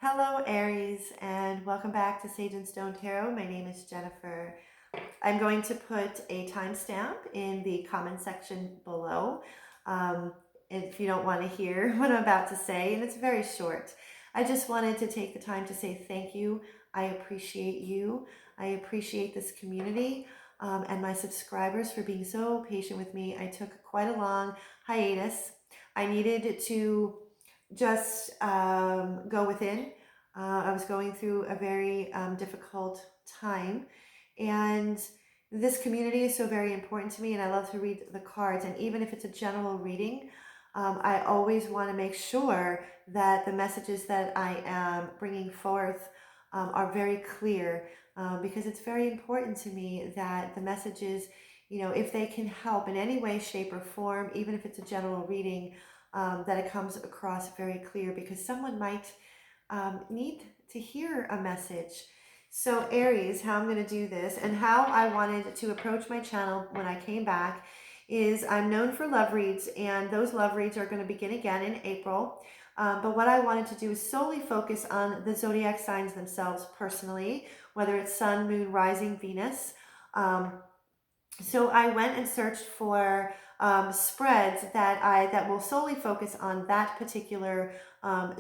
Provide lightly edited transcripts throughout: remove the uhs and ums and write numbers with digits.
Hello, Aries, and welcome back to Sage and Stone Tarot. My name is Jennifer. I'm going to put a timestamp in the comment section below if you don't want to hear what I'm about to say, and it's very short. I just wanted to take the time to say thank you. I appreciate you. I appreciate this community and my subscribers for being so patient with me. I took quite a long hiatus. I needed to just go within. I was going through a very difficult time, and this community is so very important to me, and I love to read the cards. And even if it's a general reading, I always want to make sure that the messages that I am bringing forth are very clear, because it's very important to me that the messages, if they can help in any way, shape, or form, even if it's a general reading, that it comes across very clear, because someone might need to hear a message. So Aries, how I'm going to do this and how I wanted to approach my channel when I came back is I'm known for love reads, and those love reads are going to begin again in April. But what I wanted to do is solely focus on the zodiac signs themselves personally, whether it's Sun, Moon, Rising, Venus. So I went and searched for spreads that will solely focus on that particular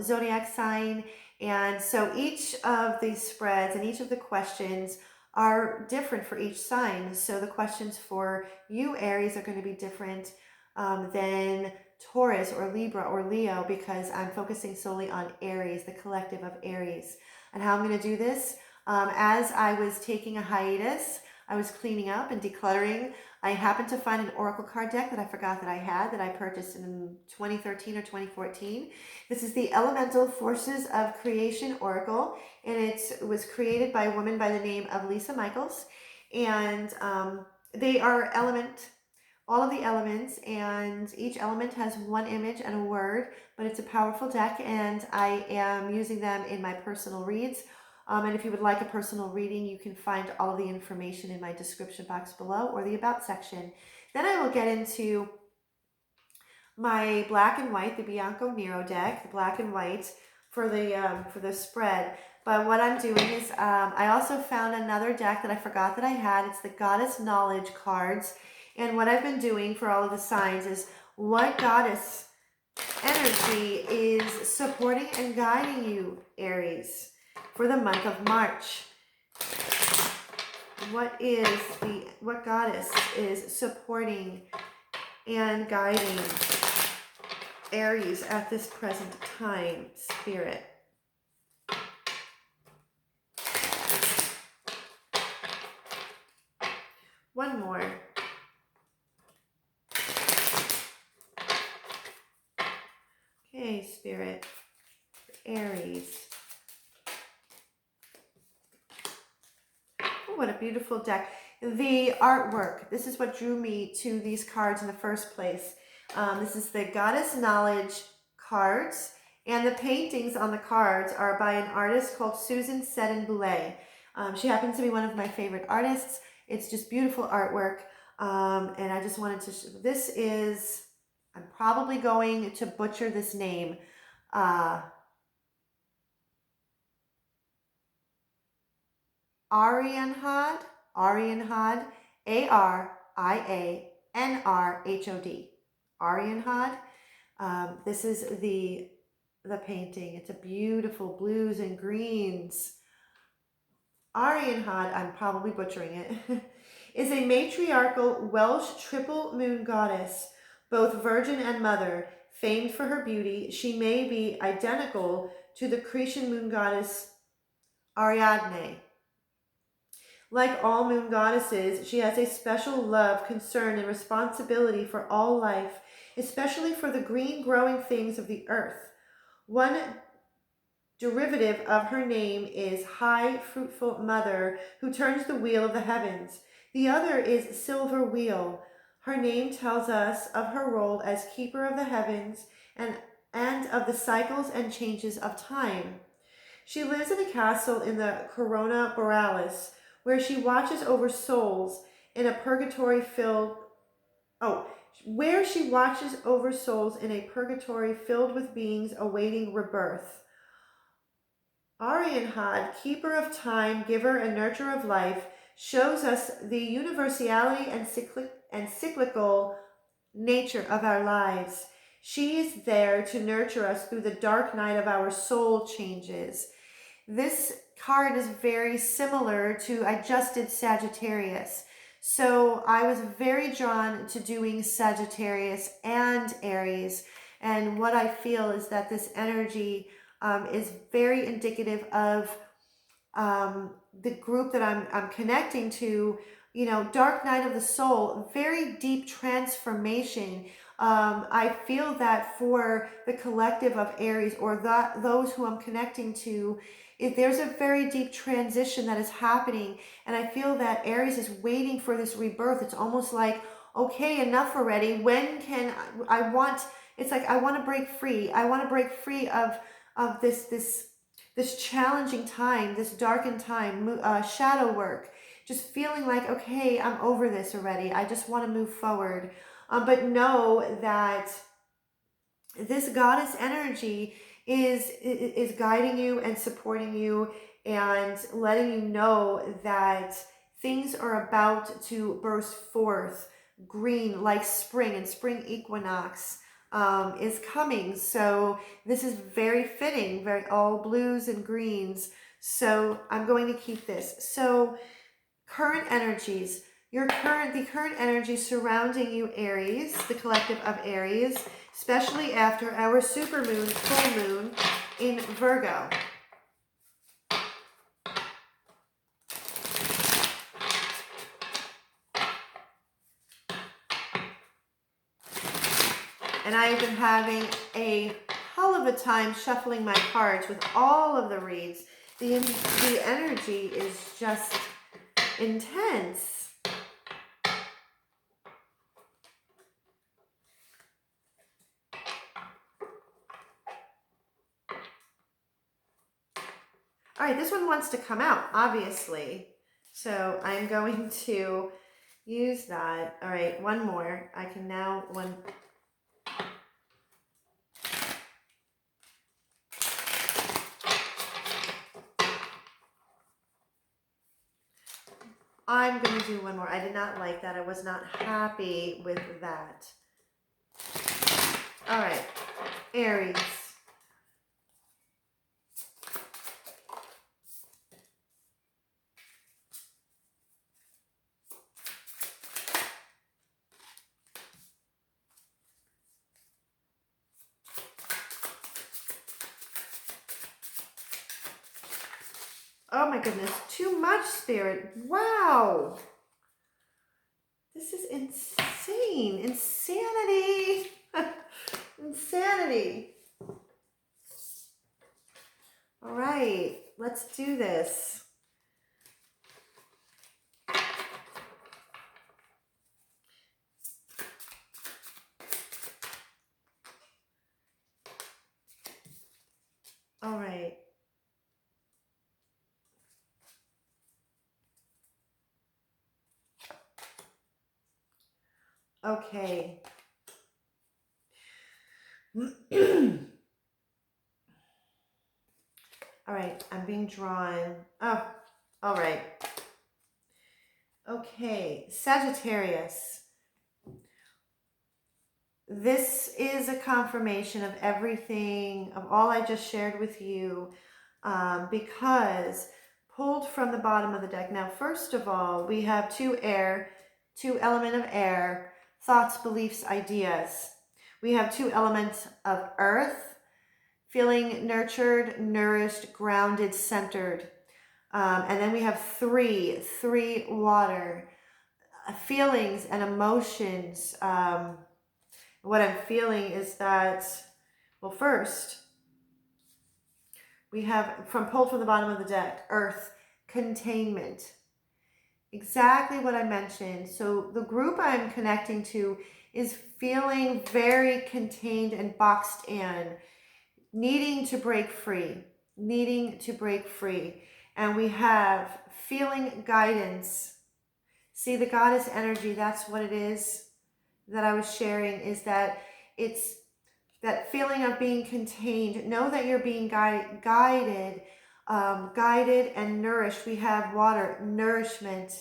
zodiac sign. And so each of these spreads and each of the questions are different for each sign. So the questions for you, Aries, are going to be different than Taurus or Libra or Leo, because I'm focusing solely on Aries, the collective of Aries. And how I'm going to do this, as I was taking a hiatus, I was cleaning up and decluttering. I happened to find an oracle card deck that I forgot that I had, that I purchased in 2013 or 2014. This is the Elemental Forces of Creation Oracle, and it was created by a woman by the name of Lisa Michaels. And they are all of the elements, and each element has one image and a word, but it's a powerful deck, and I am using them in my personal reads. And if you would like a personal reading, you can find all of the information in my description box below or the About section. Then I will get into my black and white, the Bianco Nero deck, the black and white for the spread. But what I'm doing is I also found another deck that I forgot that I had. It's the Goddess Knowledge cards. And what I've been doing for all of the signs is what goddess energy is supporting and guiding you, Aries, for the month of March. What goddess is supporting and guiding Aries at this present time, Spirit? One more. Okay, Spirit, Aries. Oh, what a beautiful deck. The artwork, this is what drew me to these cards in the first place. This is the Goddess Knowledge cards, and the paintings on the cards are by an artist called Susan Seddon Boulay. She happens to be one of my favorite artists. It's just beautiful artwork, and I just wanted to, this is, I'm probably going to butcher this name. Arianhod, Arianhrod. Arianhod. This is the painting. It's a beautiful blues and greens. Arianhod, I'm probably butchering it, is a matriarchal Welsh triple moon goddess, both virgin and mother. Famed for her beauty, she may be identical to the Cretan moon goddess Ariadne. Like all moon goddesses, she has a special love, concern, and responsibility for all life, especially for the green growing things of the earth. One derivative of her name is High Fruitful Mother, who turns the wheel of the heavens. The other is Silver Wheel. Her name tells us of her role as keeper of the heavens and of the cycles and changes of time. She lives in a castle in the Corona Borealis, where she watches over souls in a purgatory filled with beings awaiting rebirth. Arianhad, keeper of time, giver and nurturer of life, shows us the universality and cyclical nature of our lives. She is there to nurture us through the dark night of our soul changes. This card is very similar to, I just did Sagittarius. So I was very drawn to doing Sagittarius and Aries. And what I feel is that this energy is very indicative of the group that I'm connecting to, you know, dark night of the soul, very deep transformation. I feel that for the collective of Aries, or those who I'm connecting to, if there's a very deep transition that is happening, and I feel that Aries is waiting for this rebirth. It's almost like, okay, enough already. When can I want? It's like I want to break free. I want to break free of this challenging time, this darkened time, shadow work, just feeling like, okay, I'm over this already. I just want to move forward. But know that this goddess energy is guiding you and supporting you and letting you know that things are about to burst forth green like spring, and spring equinox is coming. So this is very fitting, very all blues and greens. So I'm going to keep this. So current energies, the current energy surrounding you, Aries, the collective of Aries, especially after our supermoon, full moon in Virgo. And I have been having a hell of a time shuffling my cards with all of the reads. The energy is just intense. All right, this one wants to come out, obviously. So I'm going to use that. All right, one more. I can now I'm going to do one more. I did not like that. I was not happy with that. All right, Aries. Oh my goodness, too much, Spirit. Wow. This is insane. Insanity. Insanity. All right, let's do this. All right. Okay. All right, I'm being drawn. Oh, all right. Okay, Sagittarius. This is a confirmation of everything, of all I just shared with you, because pulled from the bottom of the deck. Now, first of all, we have two element of air, thoughts, beliefs, ideas. We have two elements of earth, feeling nurtured, nourished, grounded, centered. And then we have three water, feelings and emotions. What I'm feeling is that, well, first, we have pulled from the bottom of the deck, earth, containment. Exactly what I mentioned. So the group I'm connecting to is feeling very contained and boxed in, needing to break free. And we have feeling guidance. See, the goddess energy, that's what it is that I was sharing, is that it's that feeling of being contained. Know that you're being guided guided and nourished. We have water, nourishment,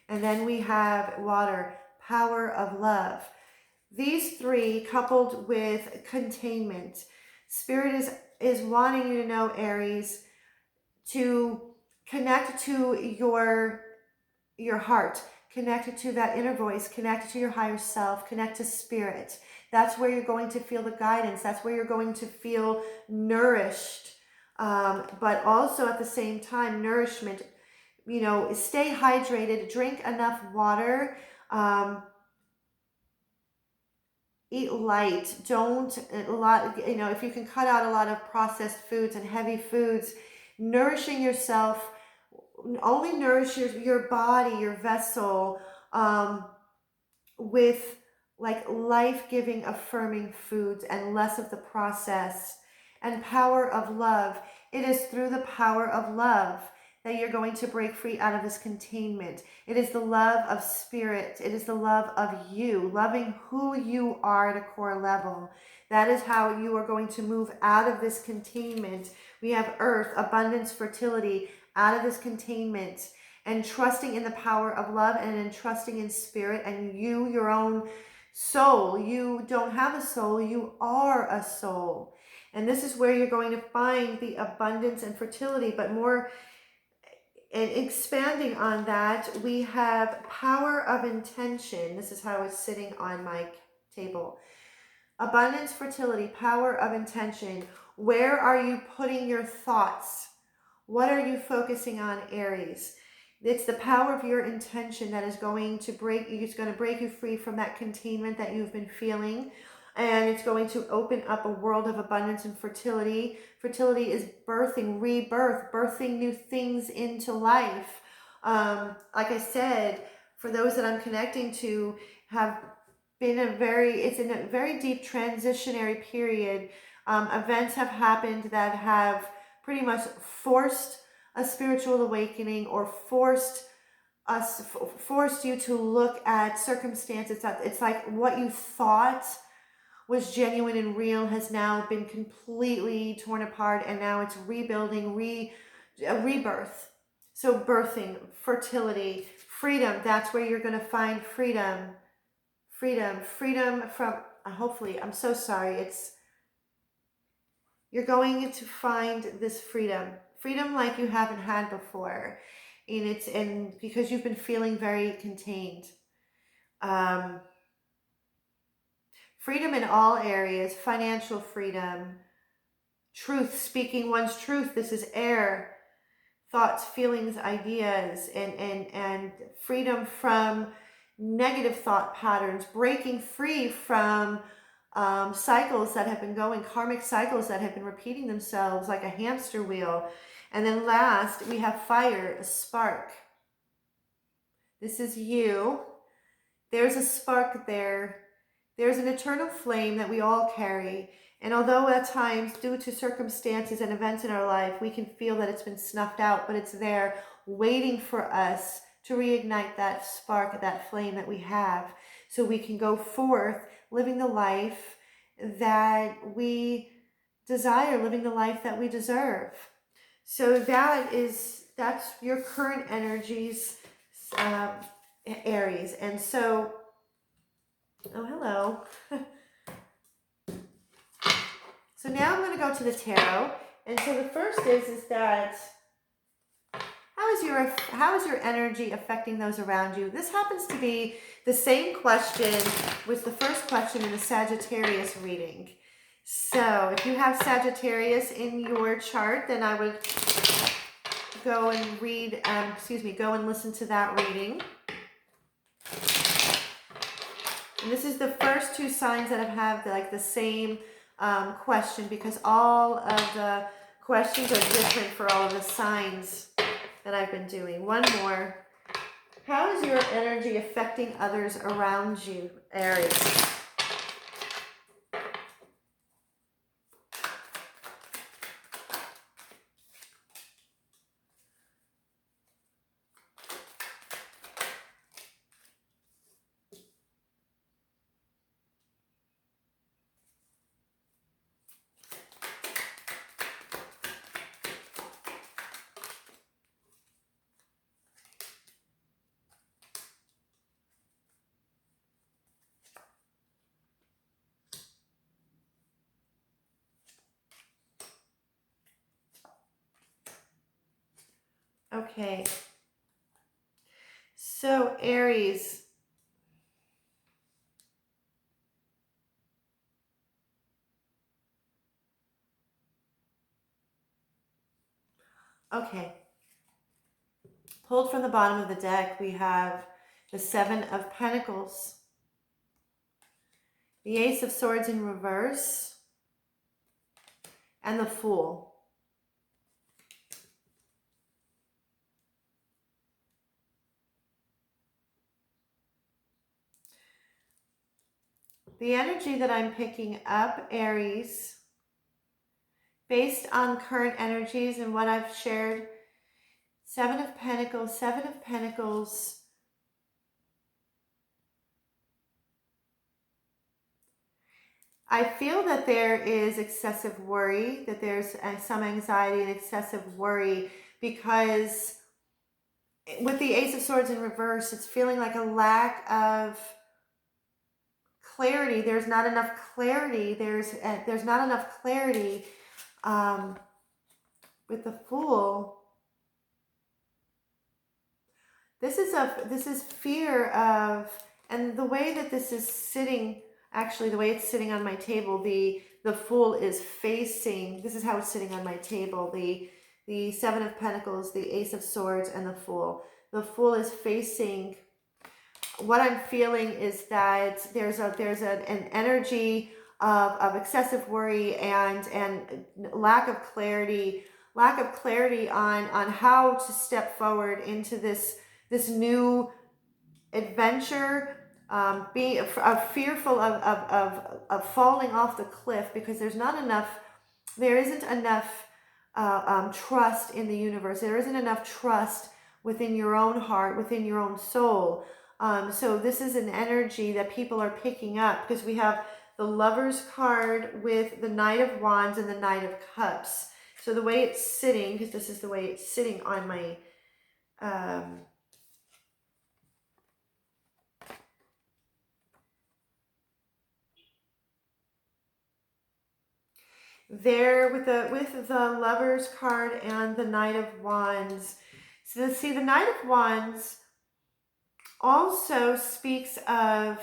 and then we have water, power of love. These three coupled with containment. Spirit is wanting you to know, Aries, to connect to your heart, connect to that inner voice, connect to your higher self, connect to spirit. That's where you're going to feel the guidance. That's where you're going to feel nourished. But also at the same time, nourishment, stay hydrated, drink enough water, eat light. Don't a lot, if you can cut out a lot of processed foods and heavy foods, nourishing yourself, only nourish your body, your vessel, with like life-giving, affirming foods and less of the processed. And power of love. It is through the power of love that you're going to break free out of this containment. It is the love of spirit. It is the love of you, loving who you are at a core level. That is how you are going to move out of this containment. We have earth, abundance, fertility, out of this containment, and trusting in the power of love and in trusting in spirit and you, your own soul. You don't have a soul, you are a soul. And this is where you're going to find the abundance and fertility, but more, and expanding on that, we have power of intention. This is how it's sitting on my table. Abundance, fertility, power of intention. Where are you putting your thoughts? What are you focusing on, Aries? It's the power of your intention that is going to break you. It's going to break you free from that containment that you've been feeling. And it's going to open up a world of abundance and fertility. Fertility is birthing, rebirth, birthing new things into life. Like I said, for those that I'm connecting to, have been it's in a very deep transitionary period. Events have happened that have pretty much forced a spiritual awakening or forced you to look at circumstances. It's like what you thought was genuine and real has now been completely torn apart, and now it's rebuilding, rebirth. So birthing, fertility, freedom. That's where you're going to find freedom from, hopefully, I'm so sorry, you're going to find this freedom like you haven't had before, and because you've been feeling very contained. Freedom in all areas, financial freedom, truth, speaking one's truth. This is air, thoughts, feelings, ideas, and freedom from negative thought patterns, breaking free from cycles that have been going, karmic cycles that have been repeating themselves like a hamster wheel. And then last, we have fire, a spark. This is you. There's a spark there. There's an eternal flame that we all carry. And although at times, due to circumstances and events in our life, we can feel that it's been snuffed out, but it's there waiting for us to reignite that spark, that flame that we have, so we can go forth living the life that we desire, living the life that we deserve. So that's your current energies, Aries. And so, oh, hello. So now I'm going to go to the tarot. And so the first is that how is your energy affecting those around you? This happens to be the same question was the first question in the Sagittarius reading. So if you have Sagittarius in your chart, then I would go and read, go and listen to that reading. And this is the first two signs that have the same question, because all of the questions are different for all of the signs that I've been doing. One more. How is your energy affecting others around you, Aries? Okay. So Aries. Okay. Pulled from the bottom of the deck, we have the Seven of Pentacles, the Ace of Swords in reverse, and the Fool. The energy that I'm picking up, Aries, based on current energies and what I've shared, Seven of Pentacles, Seven of Pentacles. I feel that there is excessive worry, that there's some anxiety and excessive worry, because with the Ace of Swords in reverse, it's feeling like a lack of clarity. There's not enough clarity. There's not enough clarity with the Fool. This is fear of, and the way that this is sitting, actually the way it's sitting on my table, the Fool is facing, this is how it's sitting on my table, the Seven of Pentacles, the Ace of Swords, and the Fool. The Fool is facing, what I'm feeling is that there's an energy of excessive worry and lack of clarity on how to step forward into this new adventure, being fearful of falling off the cliff, because there isn't enough trust in the universe. There isn't enough trust within your own heart, within your own soul. So this is an energy that people are picking up, because we have the Lover's card with the Knight of Wands and the Knight of Cups. So the way it's sitting, because this is the way it's sitting on my there with the Lover's card and the Knight of Wands. So see, the Knight of Wands also speaks of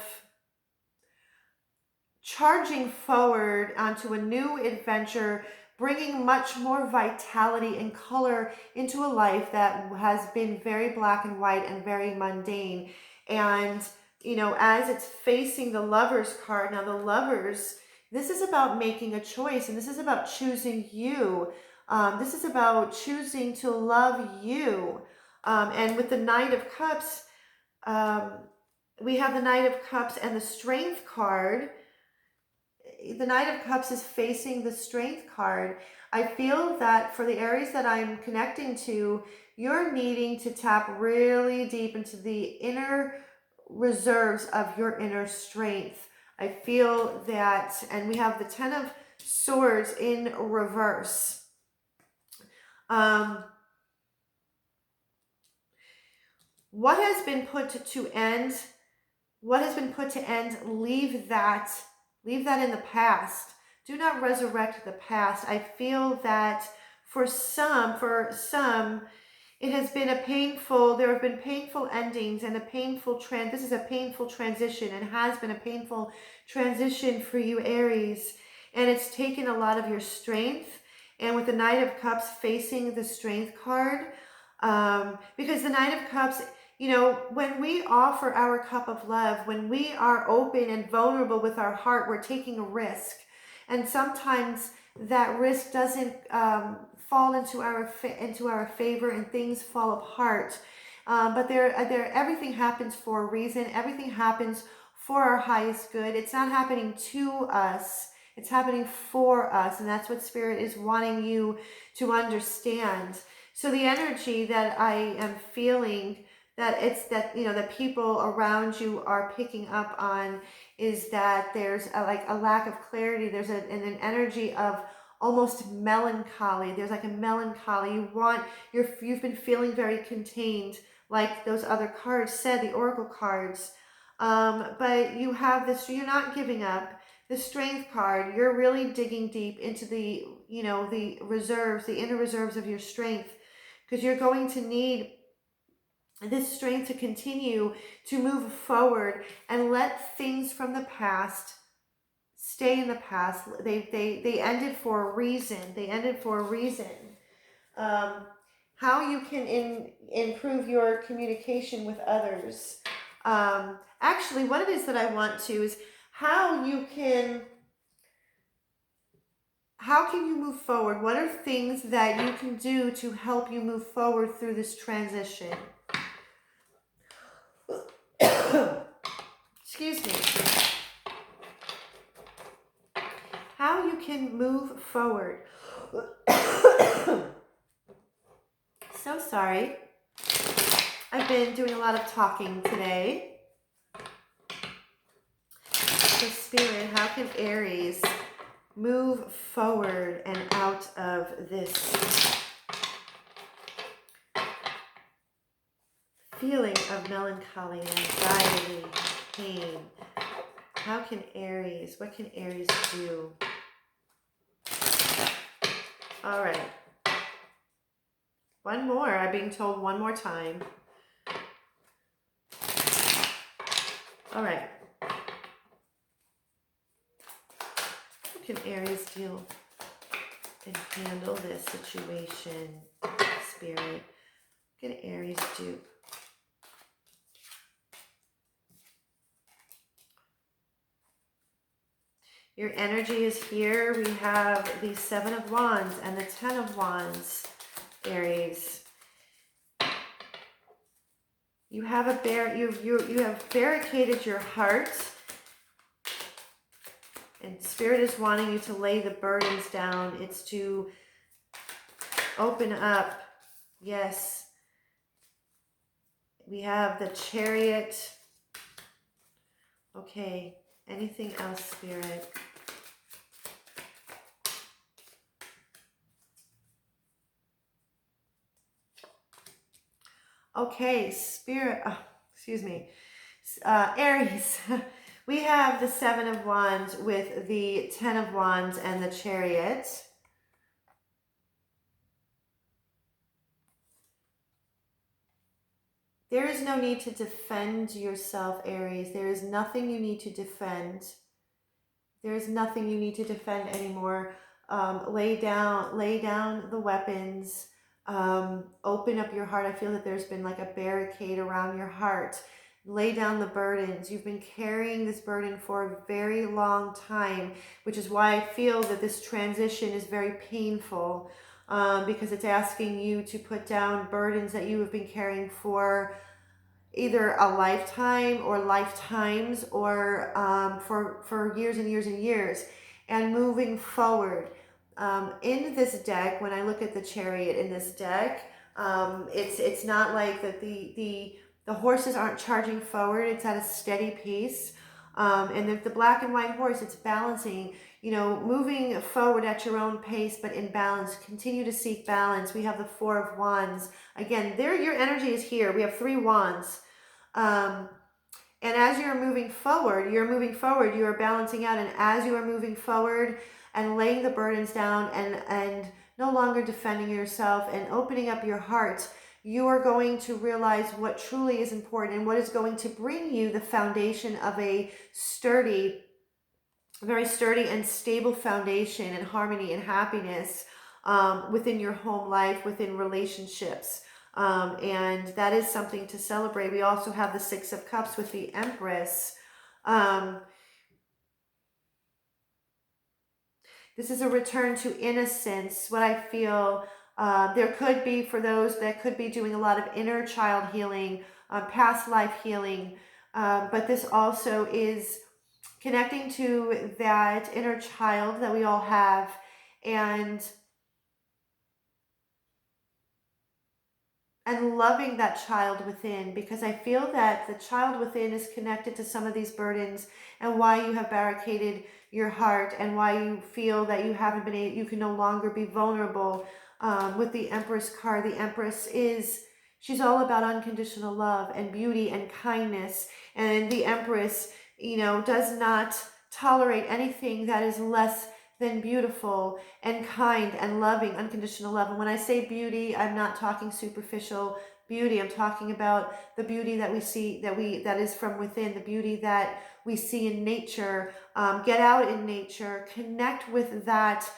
charging forward onto a new adventure, bringing much more vitality and color into a life that has been very black and white and very mundane. And, you know, as it's facing the Lover's card, now the Lovers, this is about making a choice, and this is about choosing you. This is about choosing to love you. And with the Knight of Cups, we have the Knight of Cups and the Strength card. The Knight of Cups is facing the Strength card. I feel that for the Aries that I'm connecting to, you're needing to tap really deep into the inner reserves of your inner strength. I feel that, and we have the Ten of Swords in reverse. What has been put to end? What has been put to end? Leave that in the past. Do not resurrect the past. I feel that for some, it has been there have been painful endings and this is a painful transition, and has been a painful transition for you, Aries. And it's taken a lot of your strength. And with the Knight of Cups facing the Strength card, because the Knight of Cups, you know, when we offer our cup of love, when we are open and vulnerable with our heart, we're taking a risk. And sometimes that risk doesn't fall into our favor, and things fall apart. But everything happens for a reason. Everything happens for our highest good. It's not happening to us. It's happening for us. And that's what Spirit is wanting you to understand. So the energy that I am feeling, that people around you are picking up on, is that there's a lack of clarity. There's an energy of almost melancholy. There's like a melancholy. You've been feeling very contained, like those other cards said, the Oracle cards. But you have this, you're not giving up. The Strength card, you're really digging deep into the reserves, the inner reserves of your strength. because you're going to need this strength to continue to move forward and let things from the past stay in the past. They ended for a reason. They ended for a reason. How you can improve your communication with others. Actually, what it is that I want to is how can you move forward? What are things that you can do to help you move forward through this transition? Excuse me. How you can move forward. So sorry. I've been doing a lot of talking today. So Spirit, how can Aries move forward and out of this feeling of melancholy, anxiety, pain? How can Aries, what can Aries do? All right. One more. I'm being told one more time. All right. How can Aries deal and handle this situation, Spirit? What can Aries do? Your energy is here. We have the 7 of Wands and the 10 of Wands, Aries. You have you have barricaded your heart, and Spirit is wanting you to lay the burdens down. It's to open up. Yes. We have the Chariot. Okay. Anything else, Spirit? Okay, Spirit, excuse me, Aries, we have the 7 of Wands with the 10 of Wands and the Chariot. There is no need to defend yourself, Aries. There is nothing you need to defend. There is nothing you need to defend anymore. Lay down the weapons. Open up your heart. I feel that there's been like a barricade around your heart. Lay down the burdens. You've been carrying this burden for a very long time, which is why I feel that this transition is very painful, because it's asking you to put down burdens that you have been carrying for either a lifetime or lifetimes, or for years and years and years, and moving forward. In this deck, when I look at the Chariot in this deck, it's not like that the horses aren't charging forward. It's at a steady pace. And the black and white horse, it's balancing, moving forward at your own pace, but in balance. Continue to seek balance. We have the 4 of Wands. Again, your energy is here. We have 3 Wands. And as you're moving forward, you are balancing out. And as you are moving forward and laying the burdens down and no longer defending yourself and opening up your heart, you are going to realize what truly is important and what is going to bring you the foundation of a very sturdy and stable foundation and harmony and happiness within your home life, within relationships. And that is something to celebrate. We also have the 6 of Cups with the Empress. This is a return to innocence. What I feel, there could be, for those that could be doing a lot of inner child healing, past life healing, but this also is connecting to that inner child that we all have, and loving that child within, because I feel that the child within is connected to some of these burdens and why you have barricaded your heart and why you feel that you haven't been able, you can no longer be vulnerable. With the Empress card, the Empress she's all about unconditional love and beauty and kindness, and the Empress, does not tolerate anything that is less then beautiful and kind and loving, unconditional love. And when I say beauty, I'm not talking superficial beauty. I'm talking about the beauty that we see, that is from within, the beauty that we see in nature. Get out in nature, connect with that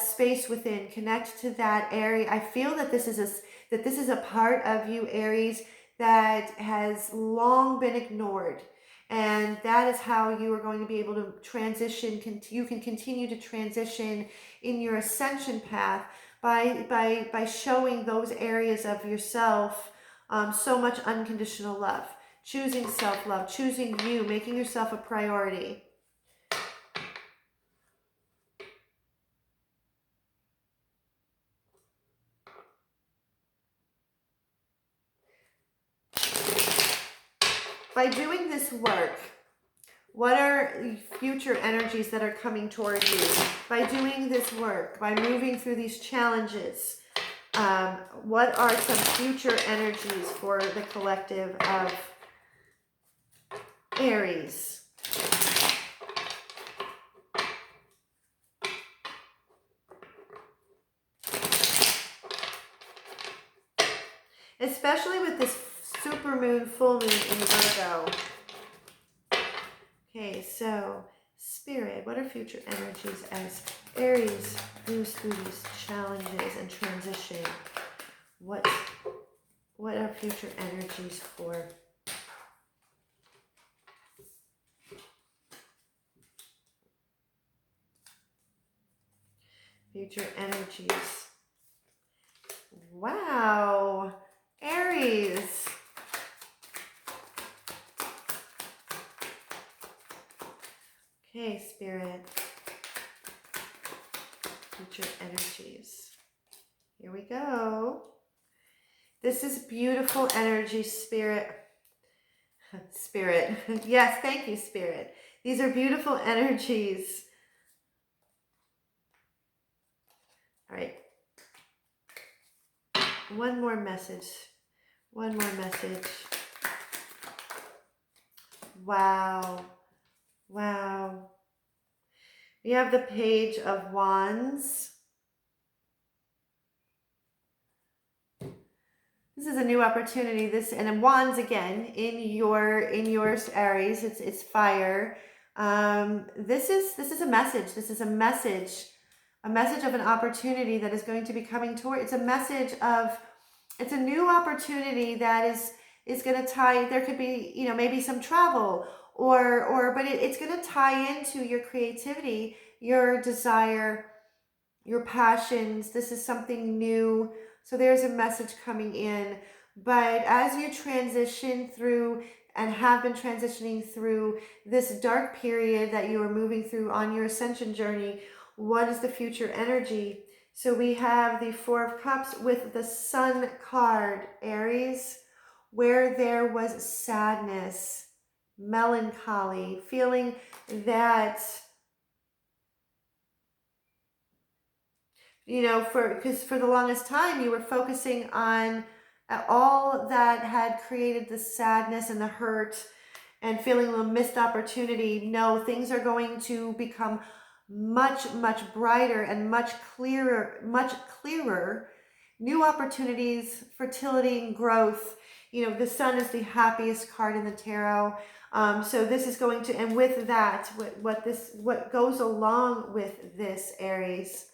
space within, connect to that area. I feel that this is a part of you, Aries, that has long been ignored. And that is how you are going to be able to transition. You can continue to transition in your ascension path by showing those areas of yourself so much unconditional love, choosing self-love, choosing you, making yourself a priority. By doing this work, what are future energies that are coming toward you? By doing this work, by moving through these challenges, what are some future energies for the collective of Aries? Especially with this super moon, full moon in Virgo. Okay, so Spirit, what are future energies as Aries moves through these challenges and transition? What are future energies for future energies? Wow, Aries. Okay, Spirit. Future energies. Here we go. This is beautiful energy, Spirit. Spirit. Yes, thank you, Spirit. These are beautiful energies. All right. One more message. One more message. Wow. Wow. We have the Page of Wands. This is a new opportunity. And then Wands again in your Aries. It's fire. This is a message. This is a message of an opportunity that is going to be coming toward. It's a new opportunity that is going to tie. There could be, maybe some travel but it's going to tie into your creativity, your desire, your passions. This is something new. So there's a message coming in. But as you transition through and have been transitioning through this dark period that you are moving through on your ascension journey, what is the future energy? So we have the Four of Cups with the Sun card, Aries, where there was sadness, melancholy, feeling that, because for the longest time you were focusing on all that had created the sadness and the hurt and feeling a missed opportunity. No, things are going to become much, much brighter and much clearer. New opportunities, fertility and growth. The Sun is the happiest card in the tarot. So this is going to, and with that, what goes along with this, Aries,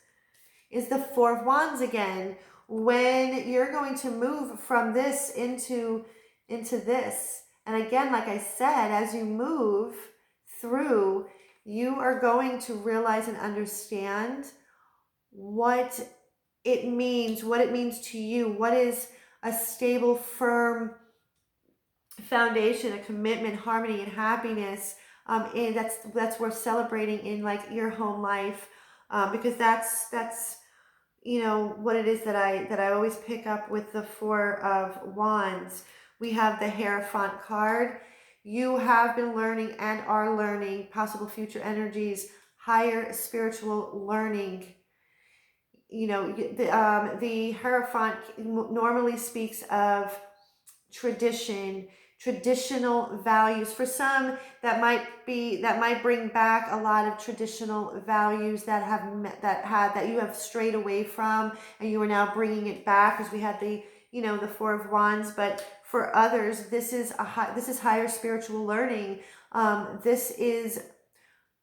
is the Four of Wands again. When you're going to move from this into this. And again, like I said, as you move through, you are going to realize and understand what it means to you. What is a stable, firm foundation, a commitment, harmony, and happiness. And that's worth celebrating in like your home life, because that's what it is that I always pick up with the Four of Wands. We have the Hierophant card. You have been learning and are learning possible future energies, higher spiritual learning. The Hierophant normally speaks of tradition, traditional values. For some, that might bring back a lot of traditional values that you have strayed away from, and you are now bringing it back, because we had the the Four of Wands. But for others, this is higher spiritual learning. This is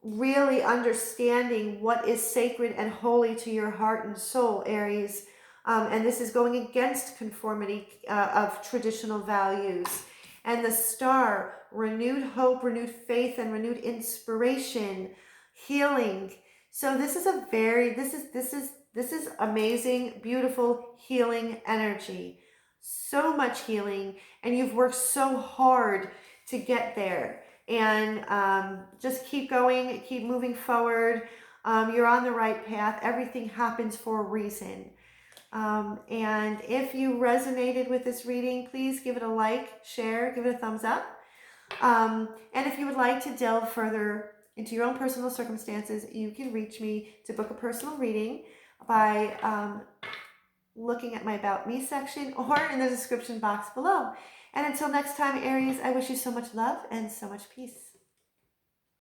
really understanding what is sacred and holy to your heart and soul, Aries. And this is going against conformity of traditional values. And the Star, renewed hope, renewed faith, and renewed inspiration, healing. So this is amazing, beautiful healing energy. So much healing, and you've worked so hard to get there. And just keep going, keep moving forward. You're on the right path. Everything happens for a reason. And if you resonated with this reading, please give it a like, share, give it a thumbs up. And if you would like to delve further into your own personal circumstances, you can reach me to book a personal reading by looking at my About Me section or in the description box below. And until next time, Aries, I wish you so much love and so much peace.